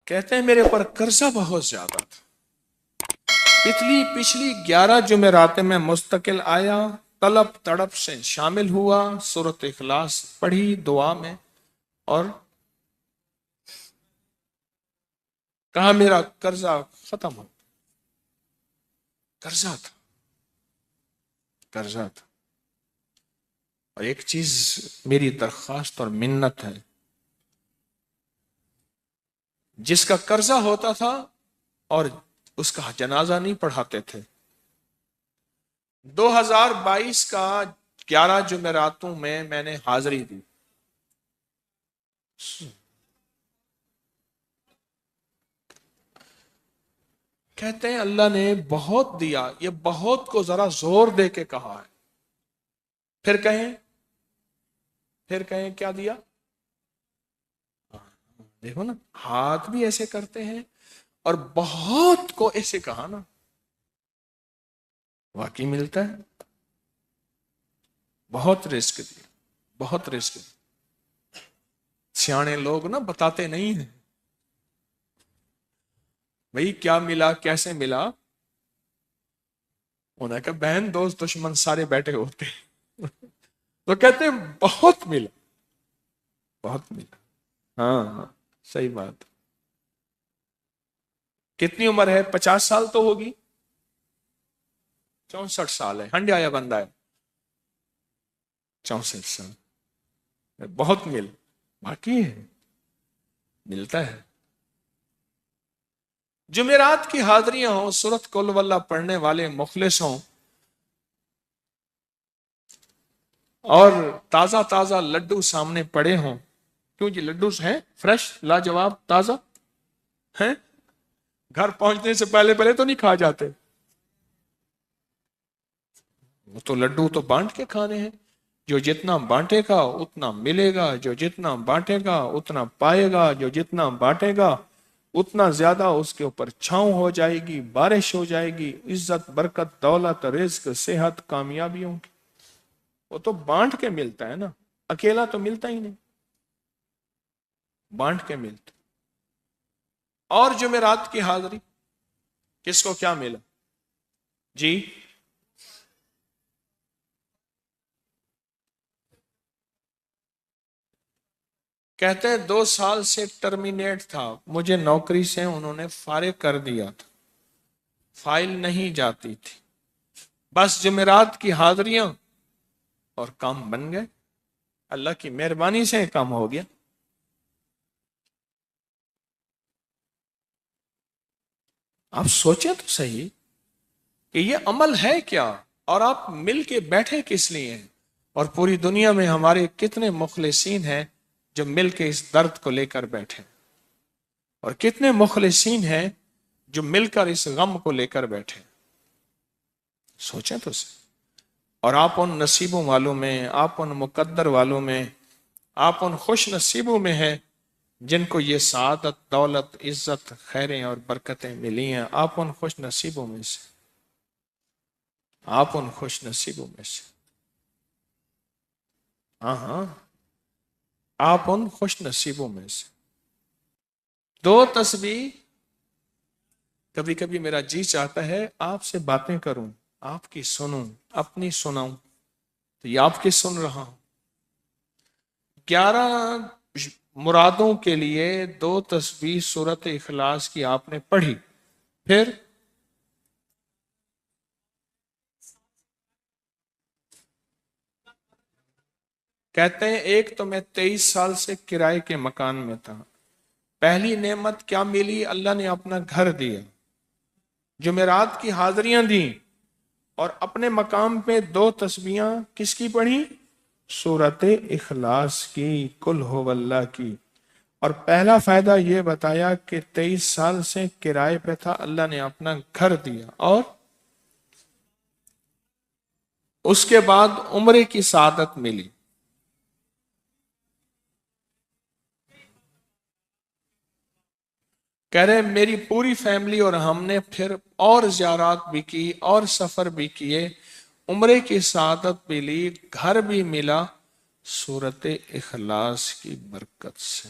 کہتے ہیں میرے پر قرضہ بہت زیادہ تھا، پچھلی 11 جمعراتیں میں مستقل آیا، طلب تڑپ سے شامل ہوا، سورۃ اخلاص پڑھی دعا میں، اور کہا میرا قرضہ ختم ہو۔ قرضہ تھا، قرضہ تھا۔ اور ایک چیز میری درخواست اور منت ہے، جس کا قرضہ ہوتا تھا اور اس کا جنازہ نہیں پڑھاتے تھے، 2022 کا 11 جمعراتوں میں نے حاضری دی۔ کہتے ہیں اللہ نے بہت دیا، یہ بہت کو ذرا زور دے کے کہا ہے، پھر کہیں کیا دیا؟ دیکھو نا، ہاتھ بھی ایسے کرتے ہیں اور بہت کو ایسے کہا نا، واقعی ملتا ہے۔ بہت رزق دیا، بہت رزق دیا۔ سیانے لوگ نا بتاتے نہیں ہیں بھئی کیا ملا، کیسے ملا، انہیں کہا بہن دوست دشمن سارے بیٹھے ہوتے ہیں تو کہتے ہیں بہت ملا، بہت ملا۔ ہاں ہاں، صحیح بات۔ کتنی عمر ہے؟ 50 سال تو ہوگی، 64 سال ہے، ہنڈیا یا بندہ ہے؟ 64 سال، بہت مل، باقی ہے، ملتا ہے۔ جمعرات کی حاضریاں ہوں، سورۃ قل واللہ پڑھنے والے مخلص ہوں، اور تازہ تازہ لڈو سامنے پڑے ہوں۔ کیوں جی، لڈو ہیں فریش، لاجواب، تازہ ہیں، گھر پہنچنے سے پہلے پہلے تو نہیں کھا جاتے، وہ تو لڈو تو بانٹ کے کھانے ہیں۔ جو جتنا بانٹے گا اتنا ملے گا، جو جتنا بانٹے گا اتنا پائے گا، جو جتنا بانٹے گا اتنا زیادہ اس کے اوپر چھاؤں ہو جائے گی، بارش ہو جائے گی، عزت، برکت، دولت، رزق، صحت، کامیابیوں کی۔ وہ تو بانٹ کے ملتا ہے نا، اکیلا تو ملتا ہی نہیں، بانٹ کے ملتا۔ اور جمعرات کی حاضری، کس کو کیا ملا؟ جی، کہتے ہیں 2 سال سے ٹرمینیٹ تھا، مجھے نوکری سے انہوں نے فارغ کر دیا تھا، فائل نہیں جاتی تھی، بس جمعرات کی حاضریاں اور کام بن گئے، اللہ کی مہربانی سے کام ہو گیا۔ آپ سوچیں تو صحیح کہ یہ عمل ہے کیا، اور آپ مل کے بیٹھے کس لیے ہیں؟ اور پوری دنیا میں ہمارے کتنے مخلصین ہیں جو مل کے اس درد کو لے کر بیٹھے، اور کتنے مخلصین ہیں جو مل کر اس غم کو لے کر بیٹھے۔ سوچیں تو صحیح۔ اور آپ ان نصیبوں والوں میں، آپ ان مقدر والوں میں، آپ ان خوش نصیبوں میں ہیں جن کو یہ سعادت، دولت، عزت، خیریں اور برکتیں ملی ہیں۔ آپ ان خوش نصیبوں میں سے، آپ ان خوش نصیبوں میں سے، ہاں ہاں، آپ ان خوش نصیبوں میں سے۔ 2 تسبیح، کبھی کبھی میرا جی چاہتا ہے آپ سے باتیں کروں، آپ کی سنوں، اپنی سناؤں، تو یہ آپ کی سن رہا ہوں۔ 11 مرادوں کے لیے 2 تسبیح سورۃ اخلاص کی آپ نے پڑھی، پھر کہتے ہیں ایک تو میں 23 سال سے کرائے کے مکان میں تھا، پہلی نعمت کیا ملی؟ اللہ نے اپنا گھر دیا، جمعرات کی حاضریاں دیں، اور اپنے مقام پہ 2 تسبیحاں کس کی پڑھی؟ سورۃ اخلاص کی، قل ہو اللہ کی۔ اور پہلا فائدہ یہ بتایا کہ 23 سال سے کرائے پہ تھا، اللہ نے اپنا گھر دیا، اور اس کے بعد عمرے کی سعادت ملی۔ کہہ رہے میری پوری فیملی اور ہم نے پھر اور زیارات بھی کی اور سفر بھی کیے، عمرے کی سعادت بھی لی، گھر بھی ملا، سورۃ اخلاص کی برکت سے۔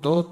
2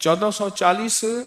1440।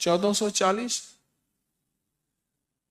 1440।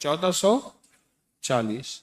1440।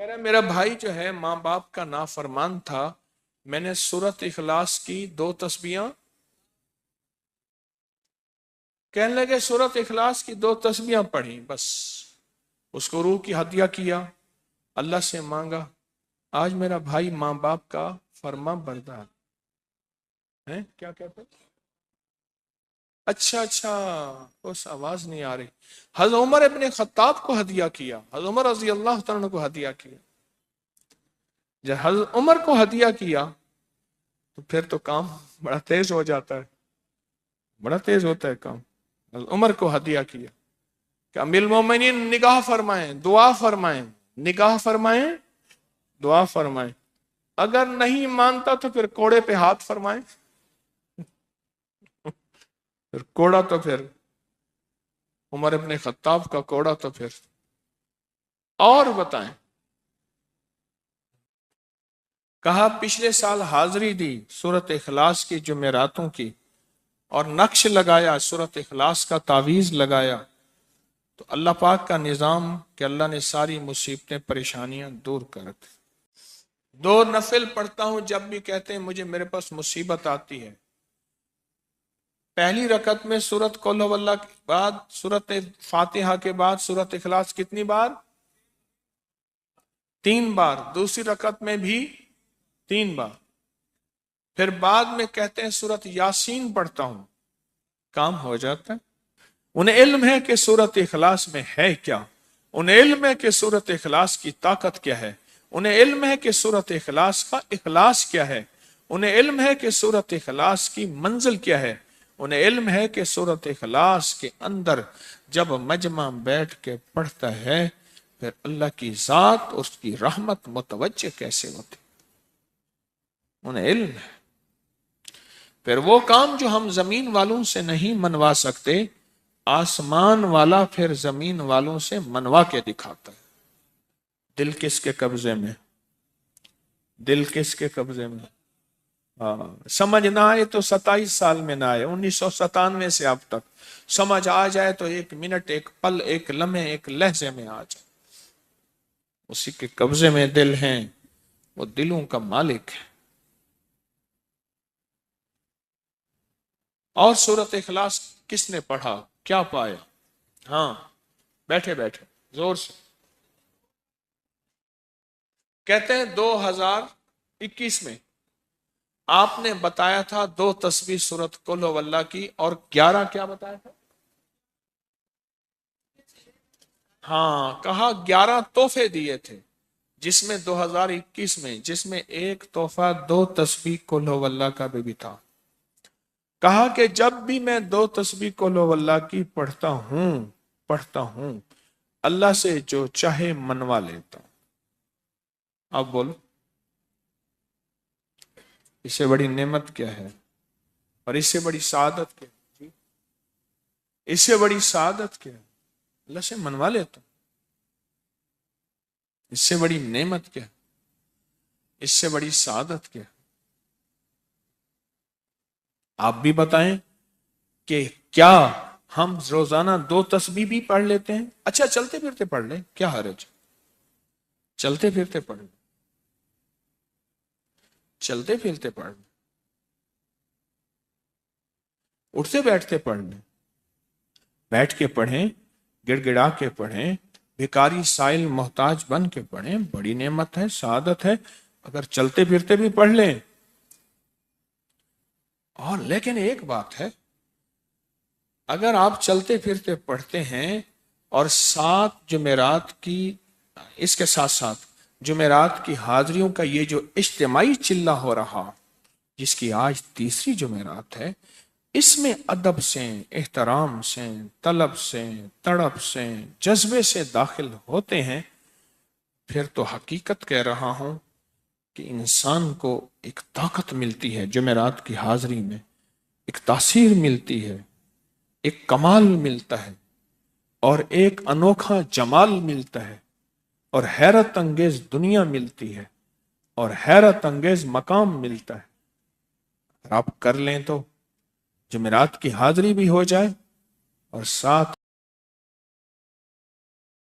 کہہ رہا میرا بھائی جو ہے ماں باپ کا نافرمان تھا، میں نے سورت اخلاص کی 2 تسبیحاں، کہنے لگے سورت اخلاص کی 2 تسبیحاں پڑھی، بس اس کو روح کی ہدیہ کیا، اللہ سے مانگا، آج میرا بھائی ماں باپ کا فرما بردار ہے۔ کیا کہتے؟ اچھا اچھا، اس آواز نہیں آ رہی۔ حضرت عمر ابن خطاب کو ہدیہ کیا، حضرت عمر رضی اللہ تعالیٰ عنہ کو ہدیہ کیا۔ جب حضرت عمر کو ہدیہ کیا تو پھر تو کام بڑا تیز ہو جاتا ہے، بڑا تیز ہوتا ہے کام۔ حضرت عمر کو ہدیہ کیا کہ امیر المومنین نگاہ فرمائیں، دعا فرمائیں، نگاہ فرمائیں، دعا فرمائیں، اگر نہیں مانتا تو پھر کوڑے پہ ہاتھ فرمائیں۔ پھر کوڑا تو پھر عمر ابن خطاب کا کوڑا تو پھر اور بتائیں۔ کہا پچھلے سال حاضری دی سورت اخلاص کی جمعراتوں کی، اور نقش لگایا سورت اخلاص کا، تعویذ لگایا، تو اللہ پاک کا نظام کہ اللہ نے ساری مصیبتیں پریشانیاں دور کر دی۔ 2 نفل پڑھتا ہوں جب بھی کہتے ہیں مجھے میرے پاس مصیبت آتی ہے۔ پہلی رکعت میں سورت قل هو اللہ کے بعد، سورت فاتحہ کے بعد سورت اخلاص کتنی بار؟ 3 بار۔ دوسری رکعت میں بھی 3 بار۔ پھر بعد میں کہتے ہیں سورت یاسین پڑھتا ہوں، کام ہو جاتا ہے۔ انہیں علم ہے کہ سورت اخلاص میں ہے کیا، انہیں علم ہے کہ سورت اخلاص کی طاقت کیا ہے، انہیں علم ہے کہ سورت اخلاص کا اخلاص کیا ہے، انہیں علم ہے کہ سورت اخلاص کی منزل کیا ہے، انہیں علم ہے کہ سورت اخلاص کے اندر جب مجمع بیٹھ کے پڑھتا ہے پھر اللہ کی ذات اس کی رحمت متوجہ کیسے ہوتی، انہیں علم ہے۔ پھر وہ کام جو ہم زمین والوں سے نہیں منوا سکتے، آسمان والا پھر زمین والوں سے منوا کے دکھاتا ہے۔ دل کس کے قبضے میں؟ دل کس کے قبضے میں؟ سمجھ نہ آئے تو 27 سال میں نہ آئے، 1997 سے اب تک سمجھ آ جائے تو 1 منٹ، 1 پل، 1 لمحے، 1 لہجے میں آ جائے۔ اسی کے قبضے میں دل ہیں، وہ دلوں کا مالک ہے۔ اور سورت اخلاص کس نے پڑھا کیا پایا؟ ہاں بیٹھے بیٹھے زور سے کہتے ہیں 2021 میں آپ نے بتایا تھا 2 تسبیح سورت قل هو اللہ کی، اور 11 کیا بتایا تھا؟ ہاں کہا 11 تحفے دیے تھے، جس میں 2021 میں جس میں ایک تحفہ 2 تسبیح قل هو اللہ کا بھی تھا۔ کہا کہ جب بھی میں 2 تسبیح قل هو اللہ کی پڑھتا ہوں اللہ سے جو چاہے منوا لیتا ہوں۔ اب بولو اس سے بڑی نعمت کیا ہے، اور اس سے بڑی سعادت کیا ہے؟ اس سے بڑی سعادت کیا ہے؟ اللہ سے منوا لیتا ہوں۔ اس سے بڑی نعمت کیا ہے؟ اس سے بڑی سعادت کیا ہے؟ آپ بھی بتائیں کہ کیا ہم روزانہ 2 تسبیح بھی پڑھ لیتے ہیں؟ اچھا چلتے پھرتے پڑھ لیں، کیا حرج؟ چلتے پھرتے پڑھ لیں، چلتے پھرتے پڑھ لیں، اٹھتے بیٹھتے پڑھ لیں، بیٹھ کے پڑھیں، گڑ گڑا کے پڑھیں، بھکاری سائل محتاج بن کے پڑھیں، بڑی نعمت ہے، سعادت ہے اگر چلتے پھرتے بھی پڑھ لیں۔ اور لیکن ایک بات ہے، اگر آپ چلتے پھرتے پڑھتے ہیں اور 7 جمعرات کی، اس کے ساتھ ساتھ جمعرات کی حاضریوں کا یہ جو اجتماعی چلہ ہو رہا، جس کی آج 3ری جمعرات ہے، اس میں ادب سے، احترام سے، طلب سے، تڑپ سے، جذبے سے داخل ہوتے ہیں، پھر تو حقیقت کہہ رہا ہوں کہ انسان کو ایک طاقت ملتی ہے، جمعرات کی حاضری میں ایک تاثیر ملتی ہے، ایک کمال ملتا ہے، اور ایک انوکھا جمال ملتا ہے، اور حیرت انگیز دنیا ملتی ہے، اور حیرت انگیز مقام ملتا ہے۔ اگر آپ کر لیں تو جمعرات کی حاضری بھی ہو جائے اور ساتھ